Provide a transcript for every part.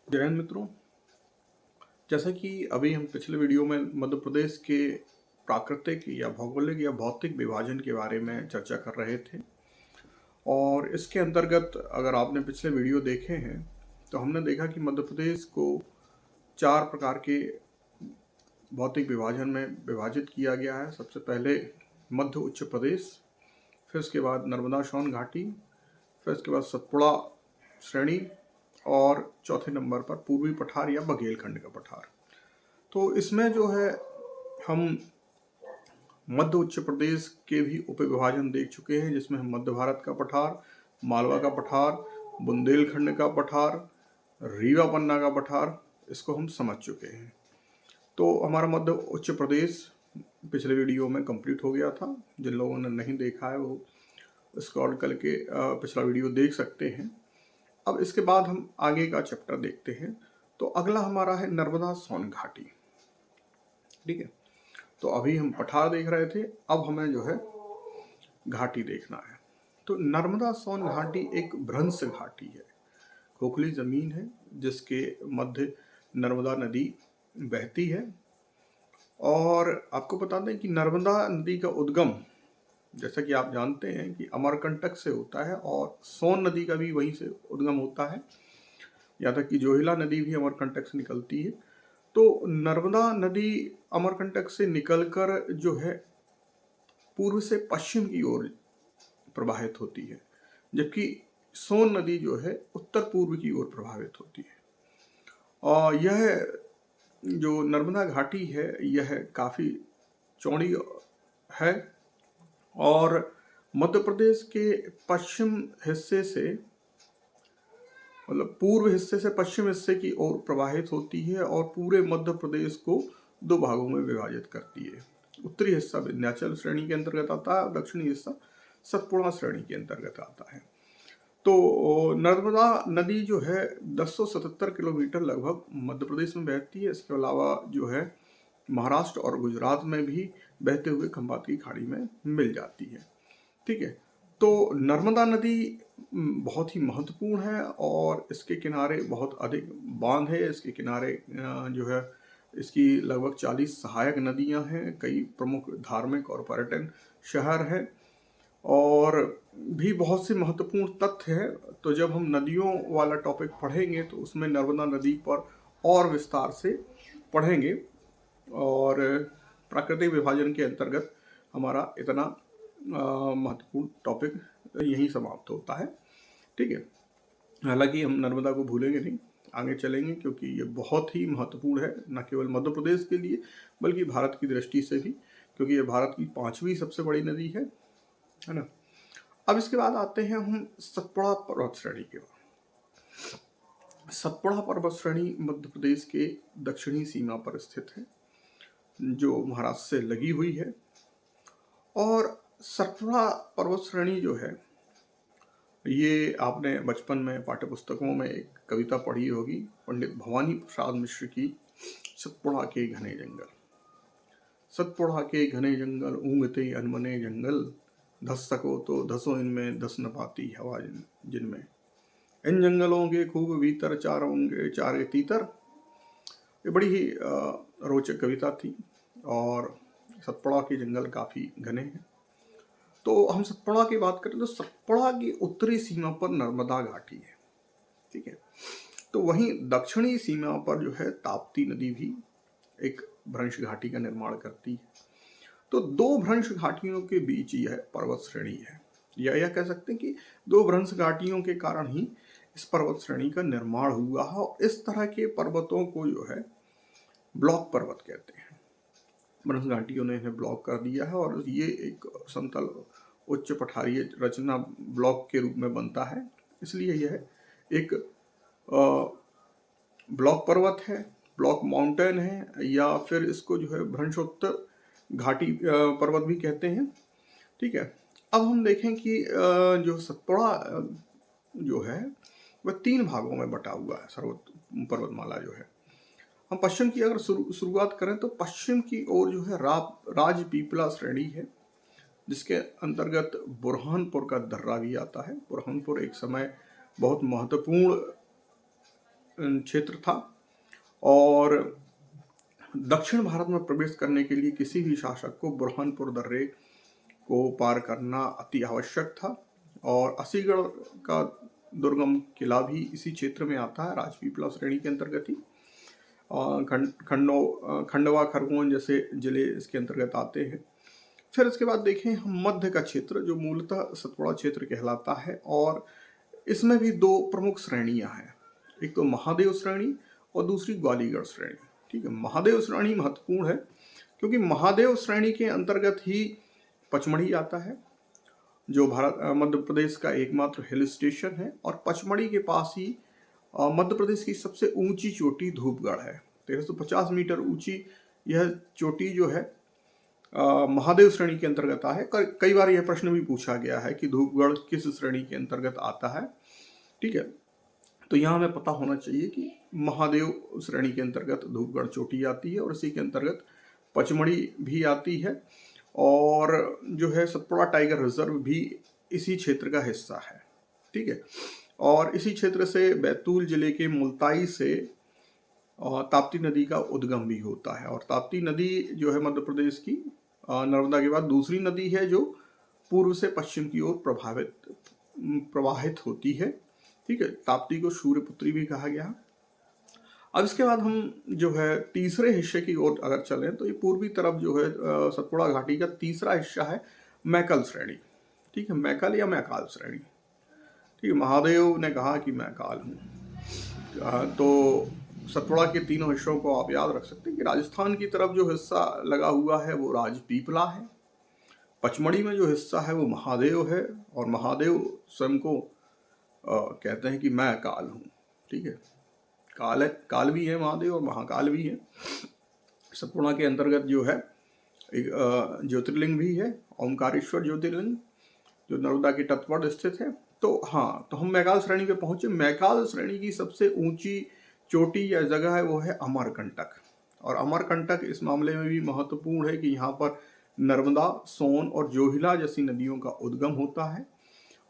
जय हिंद मित्रों। जैसा कि अभी हम पिछले वीडियो में मध्य प्रदेश के प्राकृतिक या भौगोलिक या भौतिक विभाजन के बारे में चर्चा कर रहे थे, और इसके अंतर्गत अगर आपने पिछले वीडियो देखे हैं तो हमने देखा कि मध्य प्रदेश को 4 प्रकार के भौतिक विभाजन में विभाजित किया गया है। सबसे पहले मध्य उच्च प्रदेश, फिर उसके बाद नर्मदा सोन घाटी, फिर उसके बाद सतपुड़ा श्रेणी, और चौथे नंबर पर पूर्वी पठार या बघेलखंड का पठार। तो इसमें जो है हम मध्य उच्च प्रदेश के भी उपविभाजन देख चुके हैं, जिसमें हम मध्य भारत का पठार, मालवा का पठार, बुंदेलखंड का पठार, रीवा पन्ना का पठार, इसको हम समझ चुके हैं। तो हमारा मध्य उच्च प्रदेश पिछले वीडियो में कंप्लीट हो गया था। जिन लोगों ने नहीं देखा है वो स्क्रॉल करके पिछला वीडियो देख सकते हैं। अब इसके बाद हम आगे का चैप्टर देखते हैं। तो अगला हमारा है नर्मदा सोन घाटी। ठीक है, तो अभी हम पठार देख रहे थे, अब हमें जो है घाटी देखना है। तो नर्मदा सोन घाटी एक भ्रंश घाटी है, खोखली जमीन है जिसके मध्य नर्मदा नदी बहती है। और आपको बता दें कि नर्मदा नदी का उद्गम, जैसा कि आप जानते हैं कि अमरकंटक से होता है, और सोन नदी का भी वहीं से उद्गम होता है। यहाँ तक कि जोहिला नदी भी अमरकंटक से निकलती है। तो नर्मदा नदी अमरकंटक से निकलकर जो है पूर्व से पश्चिम की ओर प्रवाहित होती है, जबकि सोन नदी जो है उत्तर पूर्व की ओर प्रभावित होती है। और यह जो नर्मदा घाटी है यह काफ़ी चौड़ी है, और मध्य प्रदेश के पश्चिम हिस्से से, मतलब पूर्व हिस्से से पश्चिम हिस्से की ओर प्रवाहित होती है, और पूरे मध्य प्रदेश को 2 भागों में विभाजित करती है। उत्तरी हिस्सा विंध्याचल श्रेणी के अंतर्गत आता है, दक्षिणी हिस्सा सतपुड़ा श्रेणी के अंतर्गत आता है। तो नर्मदा नदी जो है 1077 किलोमीटर लगभग मध्य प्रदेश में बहती है। इसके अलावा जो है महाराष्ट्र और गुजरात में भी बहते हुए खंभात की खाड़ी में मिल जाती है। ठीक है, तो नर्मदा नदी बहुत ही महत्वपूर्ण है, और इसके किनारे बहुत अधिक बांध है। इसके किनारे जो है इसकी लगभग 40 सहायक नदियां हैं, कई प्रमुख धार्मिक और पर्यटन शहर हैं, और भी बहुत से महत्वपूर्ण तथ्य हैं। तो जब हम नदियों वाला टॉपिक पढ़ेंगे तो उसमें नर्मदा नदी पर और विस्तार से पढ़ेंगे, और प्राकृतिक विभाजन के अंतर्गत हमारा इतना महत्वपूर्ण टॉपिक यहीं समाप्त होता है। ठीक है, हालांकि हम नर्मदा को भूलेंगे नहीं, आगे चलेंगे, क्योंकि ये बहुत ही महत्वपूर्ण है, न केवल मध्य प्रदेश के लिए बल्कि भारत की दृष्टि से भी, क्योंकि ये भारत की 5वीं सबसे बड़ी नदी है ना। अब इसके बाद आते हैं हम सतपुड़ा पर्वत श्रेणी के बाद। सतपुड़ा पर्वत श्रेणी मध्य प्रदेश के दक्षिणी सीमा पर स्थित है, जो महाराष्ट्र से लगी हुई है। और सतपुड़ा पर्वत श्रेणी जो है, ये आपने बचपन में पाठ्य पुस्तकों में एक कविता पढ़ी होगी, पंडित भवानी प्रसाद मिश्र की, सतपुड़ा के घने जंगल। सतपुड़ा के घने जंगल ऊँघते अनमने जंगल, धस सको तो धसो इनमें, धस न पाती हवा जिनमें। इन जंगलों के खूब भीतर चार होंगे चारे तीतर। ये बड़ी ही रोचक कविता थी, और सतपुड़ा के जंगल काफ़ी घने हैं। तो हम सतपुड़ा की बात करें तो सतपुड़ा की उत्तरी सीमा पर नर्मदा घाटी है। ठीक है, तो वहीं दक्षिणी सीमा पर जो है ताप्ती नदी भी एक भ्रंश घाटी का निर्माण करती है। तो 2 भ्रंश घाटियों के बीच यह पर्वत श्रेणी है, या यह कह सकते हैं कि 2 भ्रंश घाटियों के कारण ही इस पर्वत श्रेणी का निर्माण हुआ है। और इस तरह के पर्वतों को जो है ब्लॉक पर्वत कहते हैं। भ्रंश घाटियों ने इन्हें ब्लॉक कर दिया है, और ये एक समतल उच्च पठारीय रचना ब्लॉक के रूप में बनता है, इसलिए यह एक ब्लॉक पर्वत है, ब्लॉक माउंटेन है, या फिर इसको जो है भ्रंशोत्तर घाटी पर्वत भी कहते हैं। ठीक है, अब हम देखें कि जो सतपुड़ा जो है वह 3 भागों में बटा हुआ है। पर्वतमाला जो है, हम पश्चिम की अगर शुरुआत करें तो पश्चिम की ओर जो है राजपीपला श्रेणी है, जिसके अंतर्गत बुरहानपुर का दर्रा भी आता है। बुरहानपुर एक समय बहुत महत्वपूर्ण क्षेत्र था और दक्षिण भारत में प्रवेश करने के लिए किसी भी शासक को बुरहानपुर दर्रे को पार करना अति आवश्यक था। और असीगढ़ का दुर्गम किला भी इसी क्षेत्र में आता है, राजपीपला श्रेणी के अंतर्गत ही। खंडवा खरगोन जैसे जिले इसके अंतर्गत आते हैं। फिर इसके बाद देखें हम मध्य का क्षेत्र, जो मूलतः सतपुड़ा क्षेत्र कहलाता है, और इसमें भी दो प्रमुख श्रेणियां हैं, एक तो महादेव श्रेणी और दूसरी ग्वालीगढ़ श्रेणी। ठीक है, महादेव श्रेणी महत्वपूर्ण है क्योंकि महादेव श्रेणी के अंतर्गत ही पचमढ़ी आता है, जो मध्य प्रदेश का एकमात्र हिल स्टेशन है, और पचमढ़ी के पास ही मध्य प्रदेश की सबसे ऊंची चोटी धूपगढ़ है। 1350 मीटर ऊंची यह चोटी जो है महादेव श्रेणी के अंतर्गत है। कई बार यह प्रश्न भी पूछा गया है कि धूपगढ़ किस श्रेणी के अंतर्गत आता है। ठीक है, तो यहाँ हमें पता होना चाहिए कि महादेव श्रेणी के अंतर्गत धूपगढ़ चोटी आती है और इसी के अंतर्गत पचमढ़ी भी आती है, और जो है सतपुड़ा टाइगर रिजर्व भी इसी क्षेत्र का हिस्सा है। ठीक है, और इसी क्षेत्र से बैतूल जिले के मुल्ताई से ताप्ती नदी का उद्गम भी होता है, और ताप्ती नदी जो है मध्य प्रदेश की नर्मदा के बाद दूसरी नदी है जो पूर्व से पश्चिम की ओर प्रवाहित होती है। ठीक है, ताप्ती को सूर्यपुत्री भी कहा गया। अब इसके बाद हम जो है तीसरे हिस्से की ओर अगर चलें तो ये पूर्वी तरफ जो है सतपुड़ा घाटी का तीसरा हिस्सा है मैकल श्रेणी। ठीक है, मैकल या मैकाल श्रेणी। ठीक है, महादेव ने कहा कि मैं काल हूँ। तो सतपुड़ा के तीनों हिस्सों को आप याद रख सकते हैं कि राजस्थान की तरफ जो हिस्सा लगा हुआ है वो राजपीपला है, पचमढ़ी में जो हिस्सा है वो महादेव है, और महादेव स्वयं को कहते हैं कि मैं काल हूँ। ठीक है, काल है, काल भी है महादेव और महाकाल भी है। सतपुड़ा के अंतर्गत जो है एक ज्योतिर्लिंग भी है, ओमकारेश्वर ज्योतिर्लिंग, जो नर्मदा के तट पर स्थित है। तो हाँ, तो हम मैकाल श्रेणी पे पहुंचे। मैकाल श्रेणी की सबसे ऊंची चोटी या जगह है वो है अमरकंटक, और अमरकंटक इस मामले में भी महत्वपूर्ण है कि यहाँ पर नर्मदा, सोन और जोहिला जैसी नदियों का उद्गम होता है,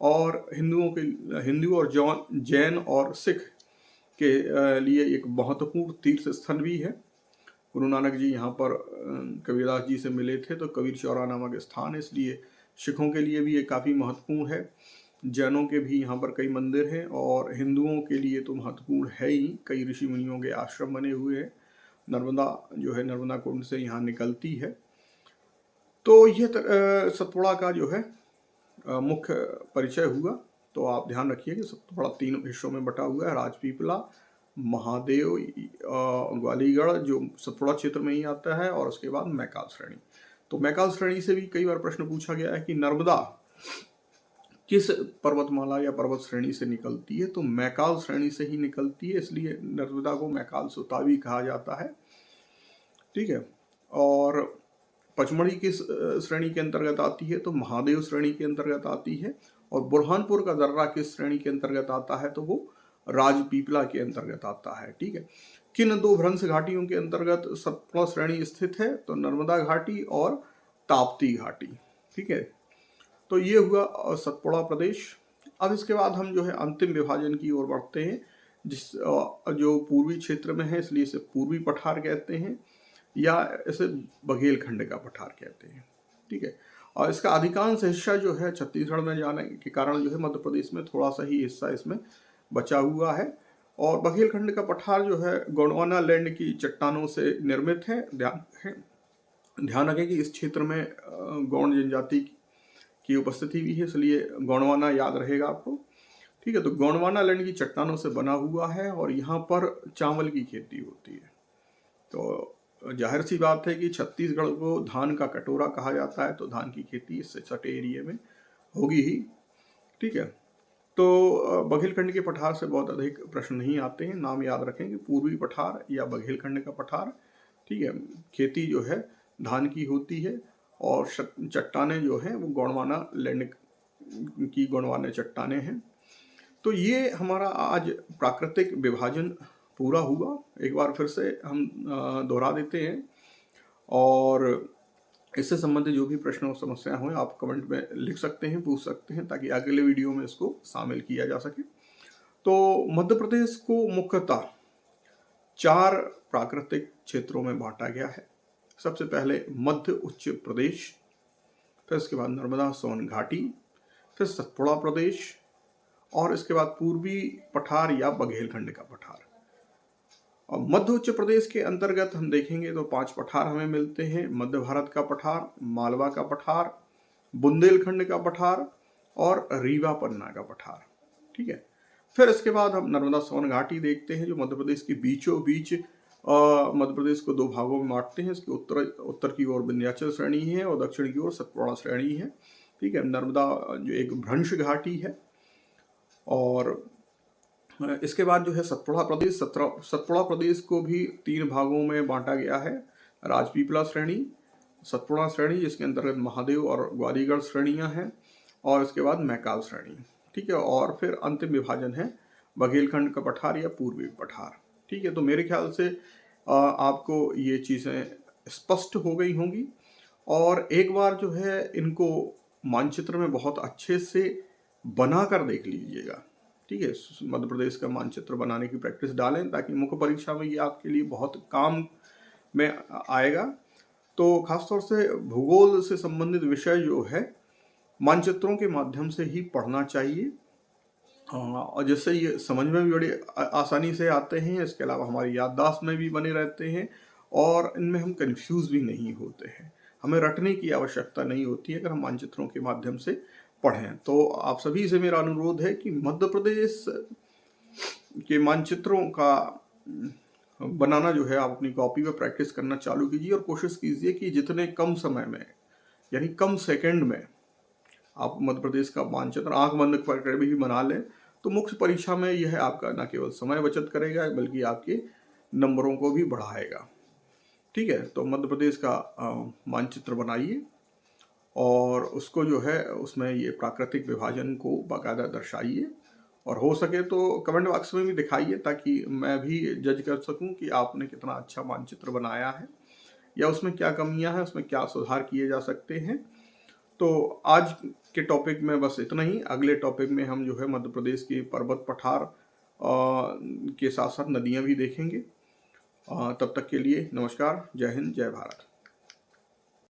और हिंदू और जैन और सिख के लिए एक महत्वपूर्ण तीर्थ स्थल भी है। गुरु नानक जी यहाँ पर कबीरदास जी से मिले थे, तो कबीर चौरा नामक स्थान है, इसलिए सिखों के लिए भी ये काफ़ी महत्वपूर्ण है। जैनों के भी यहाँ पर कई मंदिर हैं, और हिंदुओं के लिए तो महत्वपूर्ण है ही, कई ऋषि मुनियों के आश्रम बने हुए हैं। नर्मदा जो है नर्मदा कुंड से यहाँ निकलती है। तो ये सतपुड़ा का जो है मुख्य परिचय हुआ। तो आप ध्यान रखिए कि सतपुड़ा तीन हिस्सों में बटा हुआ है, राजपीपला, महादेव, ग्वालीगढ़ जो सतपुड़ा क्षेत्र में ही आता है, और उसके बाद मैकाल श्रेणी। तो मैकाल श्रेणी से भी कई बार प्रश्न पूछा गया है कि नर्मदा किस पर्वतमाला या पर्वत श्रेणी से निकलती है, तो मैकाल श्रेणी से ही निकलती है, इसलिए नर्मदा को मैकाल सुता भी कहा जाता है। ठीक है, और पचमढ़ी किस श्रेणी के अंतर्गत आती है, तो महादेव श्रेणी के अंतर्गत आती है, और बुरहानपुर का दर्रा किस श्रेणी के अंतर्गत आता है, तो वो राजपीपला के अंतर्गत आता है। ठीक है, किन दो भ्रंश घाटियों के अंतर्गत सतपुड़ा श्रेणी स्थित है, तो नर्मदा घाटी और ताप्ती घाटी। ठीक है, तो ये हुआ सतपुड़ा प्रदेश। अब इसके बाद हम जो है अंतिम विभाजन की ओर बढ़ते हैं, जो पूर्वी क्षेत्र में है, इसलिए इसे पूर्वी पठार कहते हैं, या इसे बघेलखंड का पठार कहते हैं। ठीक है, और इसका अधिकांश हिस्सा जो है छत्तीसगढ़ में जाने के कारण जो है मध्य प्रदेश में थोड़ा सा ही हिस्सा इसमें बचा हुआ है। और बघेलखंड का पठार जो है गोंडवाना लैंड की चट्टानों से निर्मित है। ध्यान रखें कि इस क्षेत्र में गौंड जनजाति की उपस्थिति भी है, इसलिए गोंडवाना याद रहेगा आपको। ठीक है, तो गोंडवाना लैंड की चट्टानों से बना हुआ है, और यहाँ पर चावल की खेती होती है। तो जाहिर सी बात है कि छत्तीसगढ़ को धान का कटोरा कहा जाता है, तो धान की खेती इससे सटे एरिया में होगी ही। ठीक है, तो बघेलखंड के पठार से बहुत अधिक प्रश्न नहीं आते हैं, नाम याद रखें कि पूर्वी पठार या बघेलखंड का पठार। ठीक है, खेती जो है धान की होती है, और चट्टानें जो हैं वो गोंडवाना लैंड की गोंडवाना चट्टानें हैं। तो ये हमारा आज प्राकृतिक विभाजन पूरा हुआ। एक बार फिर से हम दोहरा देते हैं, और इससे संबंधित जो भी प्रश्न और समस्या हो आप कमेंट में लिख सकते हैं, पूछ सकते हैं, ताकि अगले वीडियो में इसको शामिल किया जा सके। तो मध्य प्रदेश को मुख्यतः 4 प्राकृतिक क्षेत्रों में बांटा गया है। सबसे पहले मध्य उच्च प्रदेश, फिर इसके बाद नर्मदा सोन घाटी, फिर सतपुड़ा प्रदेश, और इसके बाद पूर्वी पठार या बघेलखंड का पठार। और मध्य उच्च प्रदेश के अंतर्गत हम देखेंगे तो 5 पठार हमें मिलते हैं। मध्य भारत का पठार, मालवा का पठार, बुंदेलखंड का पठार और रीवा पन्ना का पठार। ठीक है। फिर इसके बाद हम नर्मदा सोन घाटी देखते हैं, जो मध्य प्रदेश के बीचों बीच मध्य प्रदेश को 2 भागों में बांटते हैं। इसके उत्तर की ओर विंध्याचल श्रेणी है और दक्षिण की ओर सतपुड़ा श्रेणी है। ठीक है। नर्मदा जो एक भ्रंश घाटी है। और इसके बाद जो है सतपुड़ा प्रदेश, सतपुड़ा प्रदेश को भी 3 भागों में बांटा गया है। राजपीपला श्रेणी, सतपुड़ा श्रेणी जिसके अंतर्गत महादेव और ग्वालीगढ़ श्रेणियां हैं, और इसके बाद मैकाल श्रेणी। ठीक है। और फिर अंतिम विभाजन है बघेलखंड का पठार या पूर्वी पठार। ठीक है। तो मेरे ख्याल से आपको ये चीज़ें स्पष्ट हो गई होंगी, और एक बार जो है इनको मानचित्र में बहुत अच्छे से बना कर देख लीजिएगा। ठीक है। मध्य प्रदेश का मानचित्र बनाने की प्रैक्टिस डालें, ताकि मुख्य परीक्षा में ये आपके लिए बहुत काम में आएगा। तो खासतौर से भूगोल से संबंधित विषय जो है मानचित्रों के माध्यम से ही पढ़ना चाहिए, और जिससे ये समझ में भी बड़ी आसानी से आते हैं। इसके अलावा हमारी याददाश्त में भी बने रहते हैं, और इनमें हम कंफ्यूज भी नहीं होते हैं। हमें रटने की आवश्यकता नहीं होती है अगर हम मानचित्रों के माध्यम से पढ़ें। तो आप सभी से मेरा अनुरोध है कि मध्य प्रदेश के मानचित्रों का बनाना जो है आप अपनी कॉपी में प्रैक्टिस करना चालू कीजिए, और कोशिश कीजिए कि जितने कम समय में, यानी कम सेकंड में आप मध्य प्रदेश का मानचित्र आंख बंद करके भी बना लें। तो मुख्य परीक्षा में यह आपका न केवल समय बचत करेगा, बल्कि आपके नंबरों को भी बढ़ाएगा। ठीक है। तो मध्य प्रदेश का मानचित्र बनाइए, और उसको जो है उसमें ये प्राकृतिक विभाजन को बाकायदा दर्शाइए, और हो सके तो कमेंट बॉक्स में भी दिखाइए, ताकि मैं भी जज कर सकूं कि आपने कितना अच्छा मानचित्र बनाया है, या उसमें क्या कमियां हैं, उसमें क्या सुधार किए जा सकते हैं। तो आज के टॉपिक में बस इतना ही। अगले टॉपिक में हम जो है मध्य प्रदेश के पर्वत पठार के साथ साथ नदियां भी देखेंगे। तब तक के लिए नमस्कार, जय हिंद, जय भारत।